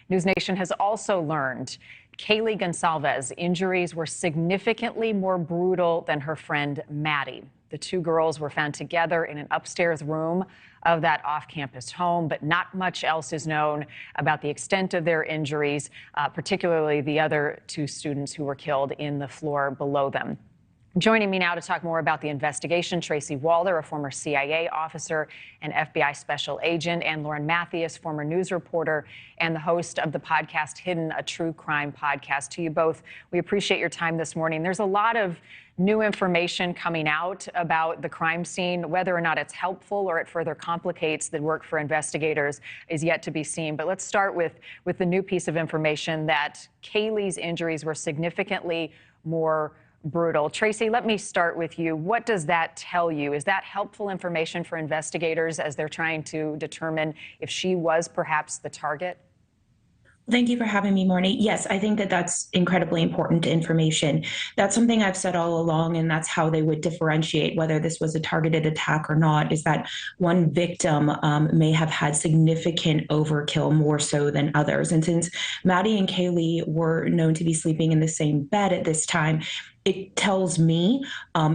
NewsNation has also learned Kaylee Goncalves' injuries were significantly more brutal than her friend Maddie. The two girls were found together in an upstairs room of that off-campus home, but not much else is known about the extent of their injuries, particularly the other two students who were killed in the floor below them. Joining me now to talk more about the investigation, Tracy Walder, a former CIA officer and FBI special agent, and Lauren Matthias, former news reporter and the host of the podcast Hidden, a true crime podcast. To you both, we appreciate your time this morning. There's a lot of new information coming out about the crime scene. Whether or not it's helpful or it further complicates the work for investigators is yet to be seen. But let's start with the new piece of information that Kaylee's injuries were significantly more brutal. Tracy, let me start with you. What does that tell you? Is that helpful information for investigators as they're trying to determine if she was perhaps the target? Thank you for having me, Marni. Yes, I think that that's incredibly important information. That's something I've said all along, and that's how they would differentiate whether this was a targeted attack or not, is that one victim may have had significant overkill more so than others. And since Maddie and Kaylee were known to be sleeping in the same bed at this time, it tells me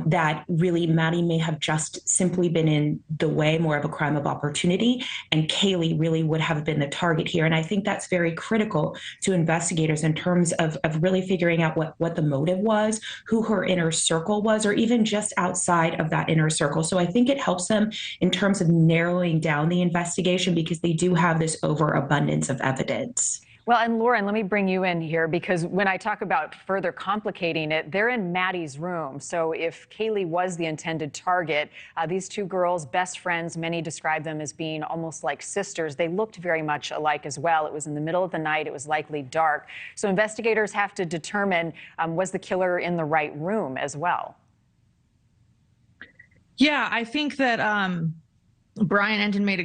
that really Maddie may have just simply been in the way, more of a crime of opportunity, and Kaylee really would have been the target here. And I think that's very critical to investigators in terms of really figuring out what the motive was, who her inner circle was, or even just outside of that inner circle. So I think it helps them in terms of narrowing down the investigation because they do have this overabundance of evidence. Well, and Lauren, let me bring you in here because when I talk about further complicating it, they're in Maddie's room. So if Kaylee was the intended target, these two girls, best friends, many describe them as being almost like sisters. They looked very much alike as well. It was in the middle of the night. It was likely dark. So investigators have to determine, was the killer in the right room as well? Yeah, I think that Brian Entin made a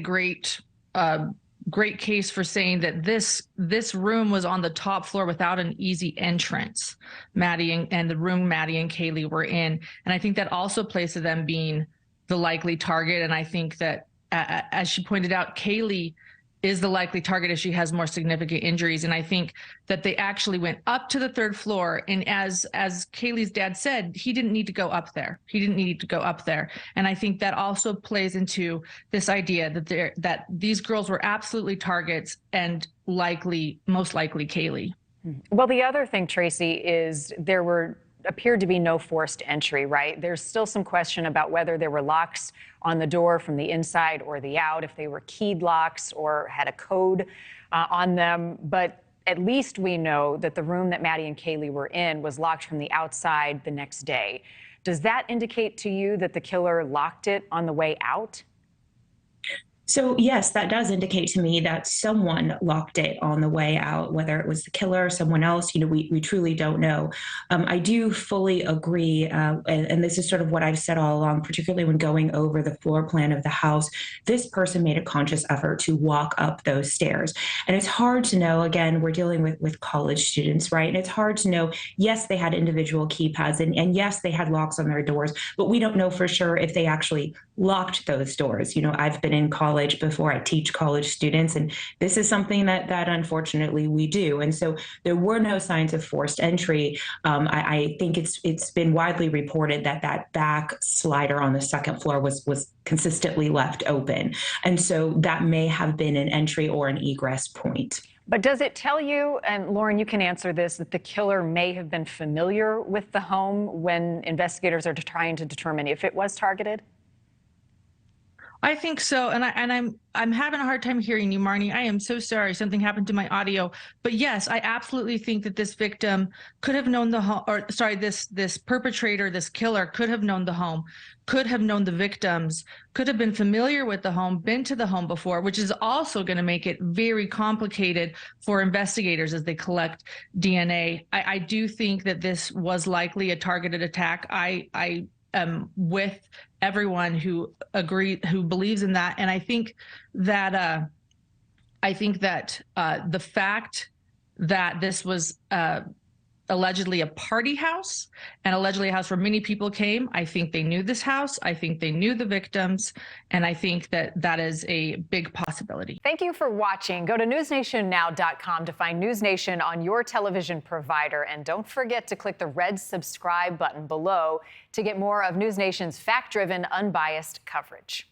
great case for saying that this room was on the top floor without an easy entrance. Maddie and the room Maddie and Kaylee were in. And I think that also plays to them being the likely target. And I think that, as she pointed out, Kaylee is the likely target as she has more significant injuries. And I think that they actually went up to the third floor. And as Kaylee's dad said, he didn't need to go up there. He didn't need to go up there. And I think that also plays into this idea that these girls were absolutely targets and most likely Kaylee. Well, the other thing, Tracy, is there appeared to be no forced entry, right? There's still some question about whether there were locks on the door from the inside or the out, if they were keyed locks or had a code on them. But at least we know that the room that Maddie and Kaylee were in was locked from the outside the next day. Does that indicate to you that the killer locked it on the way out? So yes, that does indicate to me that someone locked it on the way out, whether it was the killer or someone else. We truly don't know. I do fully agree, and this is sort of what I've said all along, particularly when going over the floor plan of the house. This person made a conscious effort to walk up those stairs. And it's hard to know, again, we're dealing with college students, right? And it's hard to know, yes, they had individual keypads, and yes, they had locks on their doors, but we don't know for sure if they actually locked those doors. I've been in college before. I teach college students, and this is something that unfortunately we do. And so there were no signs of forced entry. I think it's been widely reported that back slider on the second floor was consistently left open. And so that may have been an entry or an egress point. But does it tell you, and Lauren, you can answer this, that the killer may have been familiar with the home when investigators are trying to determine if it was targeted? I think so, and I'm having a hard time hearing you, Marni. I am so sorry. Something happened to my audio. But yes, I absolutely think that this victim could have known the home, or sorry, this perpetrator, this killer could have known the home, could have known the victims, could have been familiar with the home, been to the home before, which is also going to make it very complicated for investigators as they collect DNA. I do think that this was likely a targeted attack. I with everyone who believes in that. And I think that the fact that this was allegedly a party house and allegedly a house where many people came. I think they knew this house. I think they knew the victims. And I think that that is a big possibility. Thank you for watching. Go to newsnationnow.com to find News Nation on your television provider. And don't forget to click the red subscribe button below to get more of News Nation's fact-driven, unbiased coverage.